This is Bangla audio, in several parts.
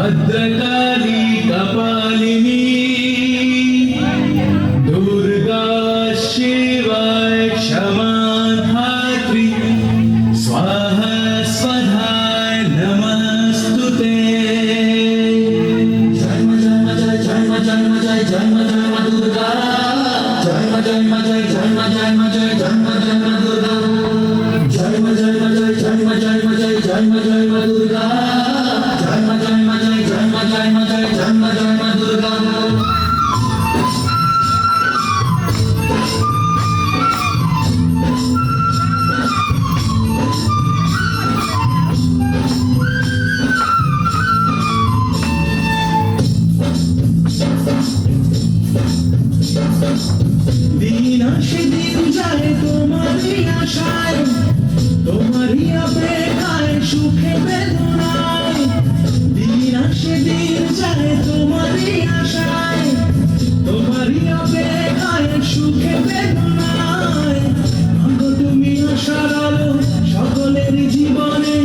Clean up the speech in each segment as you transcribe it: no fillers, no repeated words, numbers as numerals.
भद्रकाली कपालिनी दुर्गा शिवा क्षमा धात्री स्वाहा स्वधा नमस्तुते। जय मा जय मा जय जय मा जय मा जय जय मा दुर्गा। जय मा जय मा जय जय मा जय मा जय जय मा दुर्गा। जय मा जय मा जय जय मा जय मा जय जय मा दुर्गा। जय मा जय मा जय जय मा जय मा जय जय मा दुर्गा। दिन আসে দিন যায় তোমারই আশায়, তোমারই অপেক্ষায় সুখে বেদনায়। দিন আসে দিন যায় তোমারই আশায়, তোমারই অপেক্ষায় সুখে বেদনায়। মাগো তুমি আশার আলো সকলের জীবনে,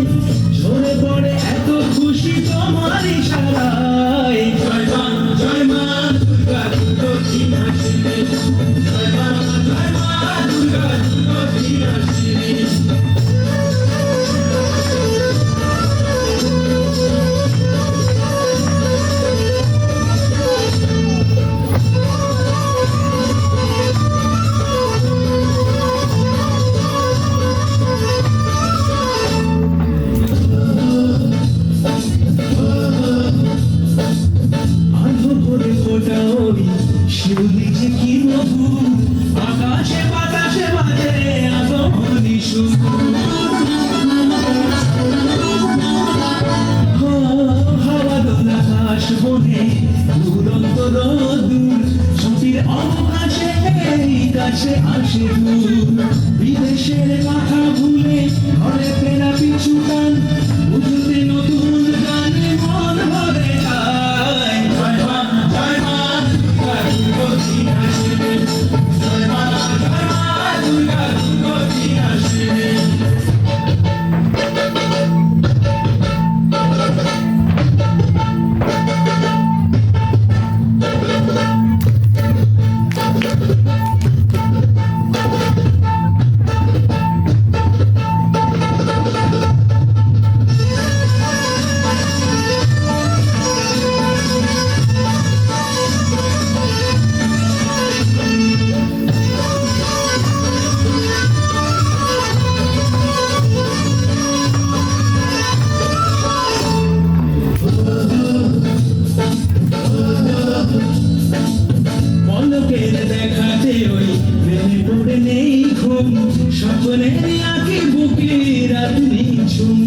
ঝরে পড়ে এত খুশি তোমার ইশারায়। জয় মা জয় মা দুর্গা দক্ষিণাসিনী। জয় মা দুর্গা দক্ষিণাসিনী। শিউলি যে কি মধু, আকাশে বাতাসে বাজে আগমনী সুর। হাওয়া দোলা আকাশ বনে উড়ন্ত রোদ্দুর, ছুটির অবকাশে এই কাছে আসে দূর। বিদেশের কথা ভুলে ঘরে ফেরা পিছু টান, বুঝতে নতুন গানে মন ভরে যায়। জয় মা জয় মা দক্ষিণাসিনী। জয় মা দুর্গা দক্ষিণাসিনী। পলকের দেখাতে ওই প্রেমে পড়ে নেই ঘুম, স্বপ্নের আঁকি বুকে রাত নিঝুম।